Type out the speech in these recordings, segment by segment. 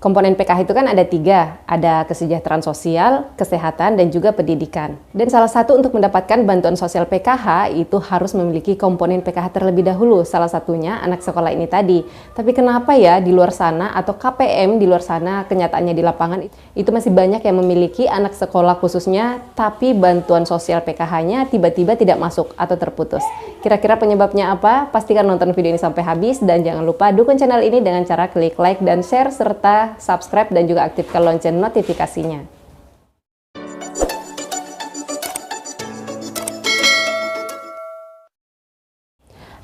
Komponen PKH itu kan ada 3, ada kesejahteraan sosial, kesehatan, dan juga pendidikan. Dan salah satu untuk mendapatkan bantuan sosial PKH itu harus memiliki komponen PKH terlebih dahulu, salah satunya anak sekolah ini tadi. Tapi kenapa ya di luar sana atau KPM di luar sana kenyataannya di lapangan itu masih banyak yang memiliki anak sekolah khususnya, tapi bantuan sosial PKH-nya tiba-tiba tidak masuk atau terputus. Kira-kira penyebabnya apa? Pastikan nonton video ini sampai habis dan jangan lupa dukung channel ini dengan cara klik like dan share serta subscribe dan juga aktifkan lonceng notifikasinya.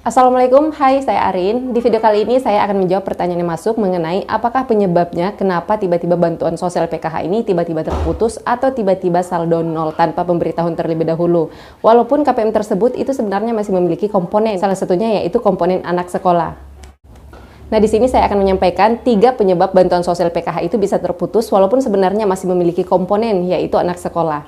Assalamualaikum, hai saya Arin. Di video kali ini saya akan menjawab pertanyaan yang masuk mengenai apakah penyebabnya kenapa tiba-tiba bantuan sosial PKH ini tiba-tiba terputus atau tiba-tiba saldo nol tanpa pemberitahuan terlebih dahulu. Walaupun KPM tersebut itu sebenarnya masih memiliki komponen, salah satunya yaitu komponen anak sekolah. Nah, di sini saya akan menyampaikan 3 penyebab bantuan sosial PKH itu bisa terputus walaupun sebenarnya masih memiliki komponen, yaitu anak sekolah.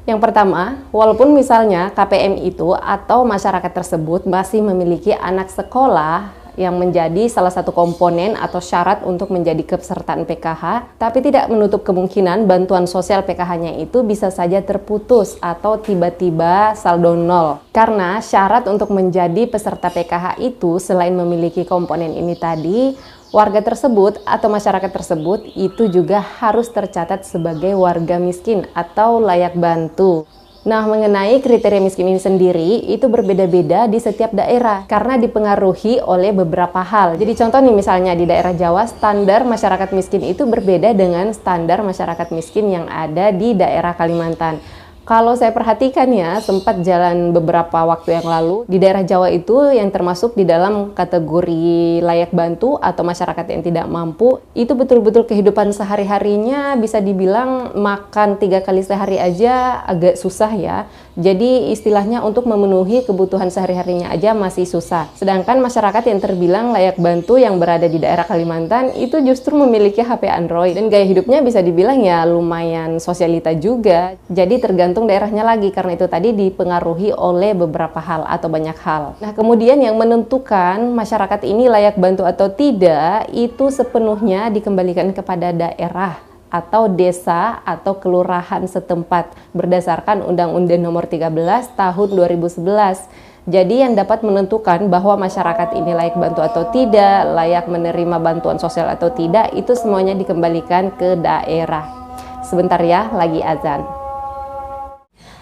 Yang pertama, walaupun misalnya KPM itu atau masyarakat tersebut masih memiliki anak sekolah yang menjadi salah satu komponen atau syarat untuk menjadi kepesertaan PKH, tapi tidak menutup kemungkinan bantuan sosial PKH-nya itu bisa saja terputus atau tiba-tiba saldo nol. Karena syarat untuk menjadi peserta PKH itu selain memiliki komponen ini tadi, warga tersebut atau masyarakat tersebut itu juga harus tercatat sebagai warga miskin atau layak bantu. Nah, mengenai kriteria miskin ini sendiri, itu berbeda-beda di setiap daerah karena dipengaruhi oleh beberapa hal. Jadi contoh nih, misalnya di daerah Jawa, standar masyarakat miskin itu berbeda dengan standar masyarakat miskin yang ada di daerah Kalimantan. Kalau saya perhatikan ya, sempat jalan beberapa waktu yang lalu, di daerah Jawa itu yang termasuk di dalam kategori layak bantu atau masyarakat yang tidak mampu, itu betul-betul kehidupan sehari-harinya bisa dibilang makan 3 kali sehari aja agak susah ya. Jadi istilahnya untuk memenuhi kebutuhan sehari-harinya aja masih susah. Sedangkan masyarakat yang terbilang layak bantu yang berada di daerah Kalimantan itu justru memiliki HP Android dan gaya hidupnya bisa dibilang ya lumayan sosialita juga. Jadi tergantung daerahnya lagi, karena itu tadi dipengaruhi oleh beberapa hal atau banyak hal. Nah, kemudian yang menentukan masyarakat ini layak bantu atau tidak itu sepenuhnya dikembalikan kepada daerah atau desa atau kelurahan setempat berdasarkan Undang-Undang Nomor 13 Tahun 2011. Jadi yang dapat menentukan bahwa masyarakat ini layak bantu atau tidak, layak menerima bantuan sosial atau tidak, itu semuanya dikembalikan ke daerah. Sebentar ya, lagi azan.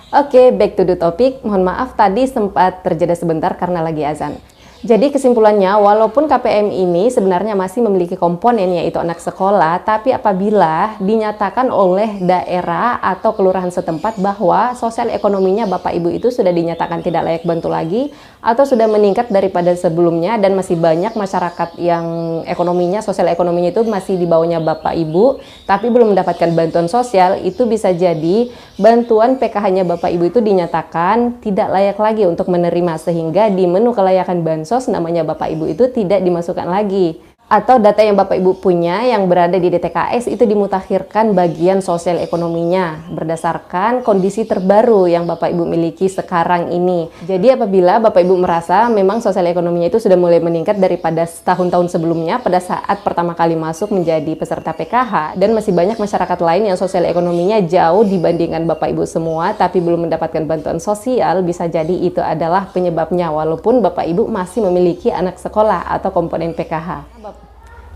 Oke, back to the topic. Mohon maaf tadi sempat terjeda sebentar karena lagi azan. Jadi kesimpulannya, walaupun KPM ini sebenarnya masih memiliki komponen yaitu anak sekolah, tapi apabila dinyatakan oleh daerah atau kelurahan setempat bahwa sosial ekonominya Bapak Ibu itu sudah dinyatakan tidak layak bantu lagi atau sudah meningkat daripada sebelumnya dan masih banyak masyarakat yang ekonominya, sosial ekonominya itu masih di bawahnya Bapak Ibu, tapi belum mendapatkan bantuan sosial, itu bisa jadi bantuan PKH-nya Bapak Ibu itu dinyatakan tidak layak lagi untuk menerima sehingga di menu kelayakan bansos namanya Bapak Ibu itu tidak dimasukkan lagi. Atau data yang Bapak Ibu punya yang berada di DTKS itu dimutakhirkan bagian sosial ekonominya berdasarkan kondisi terbaru yang Bapak Ibu miliki sekarang ini. Jadi apabila Bapak Ibu merasa memang sosial ekonominya itu sudah mulai meningkat daripada tahun-tahun sebelumnya pada saat pertama kali masuk menjadi peserta PKH dan masih banyak masyarakat lain yang sosial ekonominya jauh dibandingkan Bapak Ibu semua tapi belum mendapatkan bantuan sosial, bisa jadi itu adalah penyebabnya walaupun Bapak Ibu masih memiliki anak sekolah atau komponen PKH.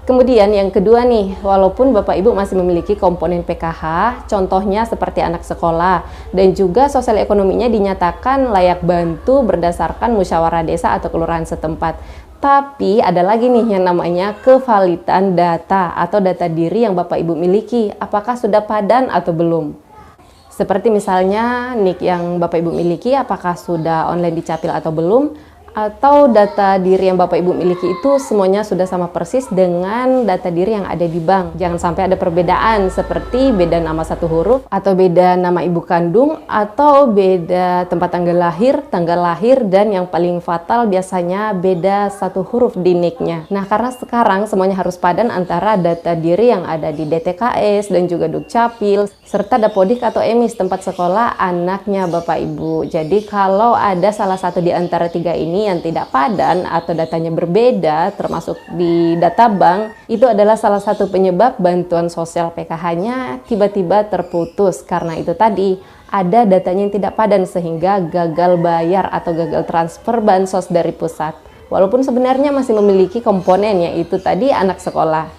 Kemudian yang kedua nih, walaupun Bapak Ibu masih memiliki komponen PKH, contohnya seperti anak sekolah, dan juga sosial ekonominya dinyatakan layak bantu berdasarkan musyawarah desa atau kelurahan setempat. Tapi ada lagi nih yang namanya kevalidan data atau data diri yang Bapak Ibu miliki, apakah sudah padan atau belum? Seperti misalnya NIK yang Bapak Ibu miliki, apakah sudah online dicapil atau belum? Atau data diri yang Bapak Ibu miliki itu semuanya sudah sama persis dengan data diri yang ada di bank. Jangan sampai ada perbedaan seperti beda nama 1 huruf, atau beda nama ibu kandung, atau beda tempat tanggal lahir, dan yang paling fatal biasanya beda 1 huruf di NIK-nya. Nah, karena sekarang semuanya harus padan antara data diri yang ada di DTKS dan juga Dukcapil, serta Dapodik atau EMIS tempat sekolah anaknya Bapak Ibu. Jadi kalau ada salah satu di antara 3 ini ini yang tidak padan atau datanya berbeda, termasuk di data bank, itu adalah salah satu penyebab bantuan sosial PKH-nya tiba-tiba terputus. Karena itu tadi, ada datanya yang tidak padan sehingga gagal bayar atau gagal transfer bansos dari pusat. Walaupun sebenarnya masih memiliki komponen, yaitu tadi anak sekolah.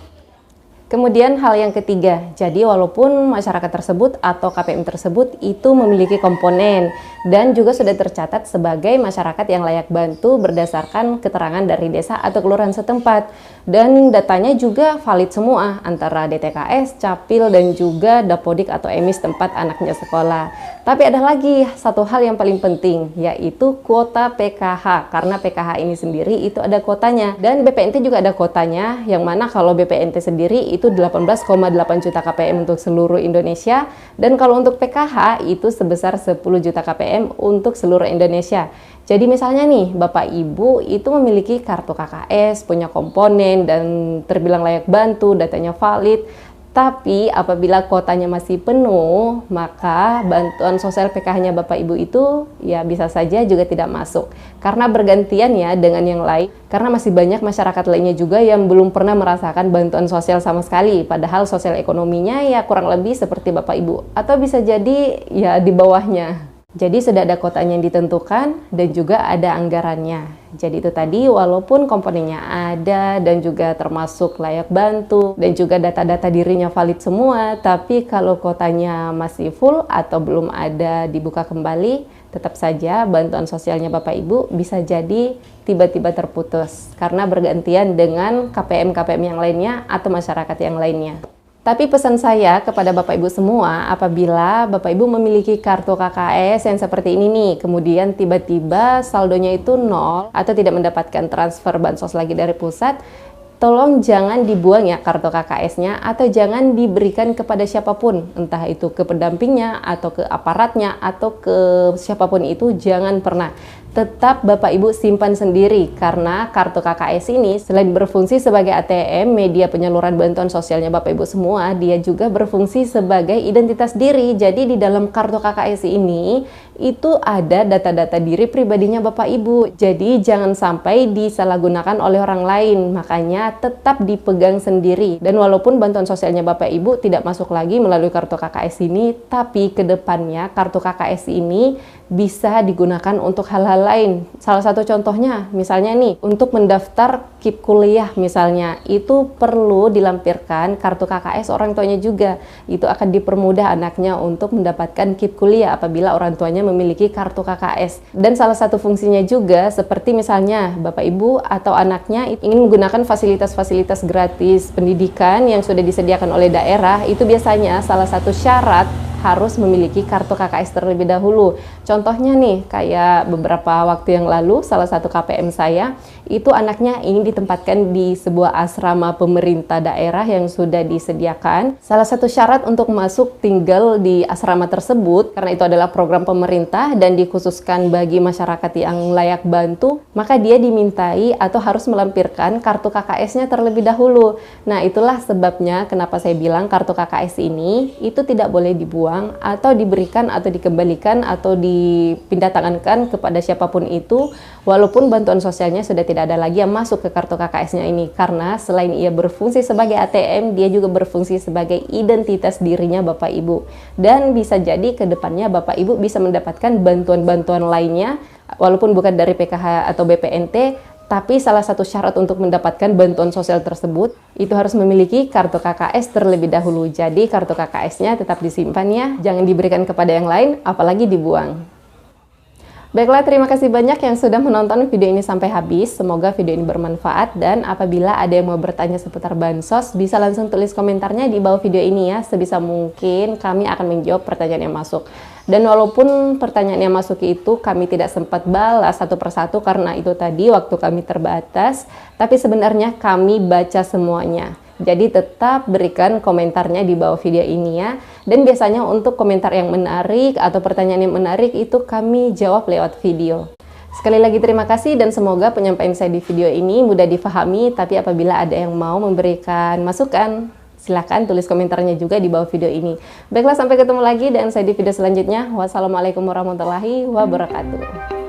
Kemudian hal yang ketiga, jadi walaupun masyarakat tersebut atau KPM tersebut itu memiliki komponen dan juga sudah tercatat sebagai masyarakat yang layak bantu berdasarkan keterangan dari desa atau kelurahan setempat, dan datanya juga valid semua antara DTKS, Capil, dan juga Dapodik atau EMIS tempat anaknya sekolah. Tapi ada lagi satu hal yang paling penting, yaitu kuota PKH, karena PKH ini sendiri itu ada kuotanya, dan BPNT juga ada kuotanya, yang mana kalau BPNT sendiri itu 18,8 juta KPM untuk seluruh Indonesia, dan kalau untuk PKH itu sebesar 10 juta KPM untuk seluruh Indonesia. Jadi misalnya nih, Bapak Ibu itu memiliki kartu KKS, punya komponen, dan terbilang layak bantu, datanya valid, tapi apabila kuotanya masih penuh, maka bantuan sosial PKH-nya Bapak Ibu itu ya bisa saja juga tidak masuk. Karena bergantian ya dengan yang lain. Karena masih banyak masyarakat lainnya juga yang belum pernah merasakan bantuan sosial sama sekali. Padahal sosial ekonominya ya kurang lebih seperti Bapak Ibu. Atau bisa jadi ya di bawahnya. Jadi sudah ada kuotanya yang ditentukan dan juga ada anggarannya. Jadi itu tadi walaupun komponennya ada dan juga termasuk layak bantu dan juga data-data dirinya valid semua, tapi kalau kuotanya masih full atau belum ada dibuka kembali, tetap saja bantuan sosialnya Bapak Ibu bisa jadi tiba-tiba terputus karena bergantian dengan KPM-KPM yang lainnya atau masyarakat yang lainnya. Tapi pesan saya kepada Bapak Ibu semua, apabila Bapak Ibu memiliki kartu KKS yang seperti ini nih, kemudian tiba-tiba saldonya itu nol atau tidak mendapatkan transfer bansos lagi dari pusat, tolong jangan dibuang ya kartu KKS-nya atau jangan diberikan kepada siapapun, entah itu ke pendampingnya atau ke aparatnya atau ke siapapun itu, jangan pernah. Tetap Bapak Ibu simpan sendiri karena kartu KKS ini selain berfungsi sebagai ATM, media penyaluran bantuan sosialnya Bapak Ibu semua, dia juga berfungsi sebagai identitas diri. Jadi di dalam kartu KKS ini itu ada data-data diri pribadinya Bapak Ibu. Jadi jangan sampai disalahgunakan oleh orang lain. Makanya tetap dipegang sendiri. Dan walaupun bantuan sosialnya Bapak Ibu tidak masuk lagi melalui kartu KKS ini, tapi ke depannya kartu KKS ini bisa digunakan untuk hal-hal lain. Salah satu contohnya, misalnya nih, untuk mendaftar KIP kuliah misalnya, itu perlu dilampirkan kartu KKS orang tuanya juga. Itu akan dipermudah anaknya untuk mendapatkan KIP kuliah apabila orang tuanya memiliki kartu KKS. Dan salah satu fungsinya juga, seperti misalnya Bapak Ibu atau anaknya ingin menggunakan fasilitas-fasilitas gratis pendidikan yang sudah disediakan oleh daerah, itu biasanya salah satu syarat harus memiliki kartu KKS terlebih dahulu. Contohnya nih, kayak beberapa waktu yang lalu, salah satu KPM saya, itu anaknya ingin ditempatkan di sebuah asrama pemerintah daerah yang sudah disediakan. Salah satu syarat untuk masuk tinggal di asrama tersebut, karena itu adalah program pemerintah dan dikhususkan bagi masyarakat yang layak bantu, maka dia dimintai atau harus melampirkan kartu KKS-nya terlebih dahulu. Nah, itulah sebabnya kenapa saya bilang kartu KKS ini itu tidak boleh dibuang atau diberikan atau dikembalikan atau dipindah tangankan kepada siapapun itu, walaupun bantuan sosialnya sudah tidak ada lagi yang masuk ke kartu KKS-nya ini, karena selain ia berfungsi sebagai ATM, dia juga berfungsi sebagai identitas dirinya Bapak Ibu. Dan bisa jadi ke depannya Bapak Ibu bisa mendapatkan bantuan-bantuan lainnya, walaupun bukan dari PKH atau BPNT, tapi salah satu syarat untuk mendapatkan bantuan sosial tersebut itu harus memiliki kartu KKS terlebih dahulu. Jadi kartu KKS-nya tetap disimpan ya, jangan diberikan kepada yang lain, apalagi dibuang. Baiklah, terima kasih banyak yang sudah menonton video ini sampai habis. Semoga video ini bermanfaat, dan apabila ada yang mau bertanya seputar bansos, bisa langsung tulis komentarnya di bawah video ini ya. Sebisa mungkin kami akan menjawab pertanyaan yang masuk. Dan walaupun pertanyaan yang masuk itu kami tidak sempat balas satu persatu karena itu tadi waktu kami terbatas, tapi sebenarnya kami baca semuanya. Jadi tetap berikan komentarnya di bawah video ini ya. Dan biasanya untuk komentar yang menarik atau pertanyaan yang menarik itu kami jawab lewat video. Sekali lagi terima kasih dan semoga penyampaian saya di video ini mudah difahami. Tapi apabila ada yang mau memberikan masukan, silahkan tulis komentarnya juga di bawah video ini. Baiklah, sampai ketemu lagi dan saya di video selanjutnya. Wassalamualaikum warahmatullahi wabarakatuh.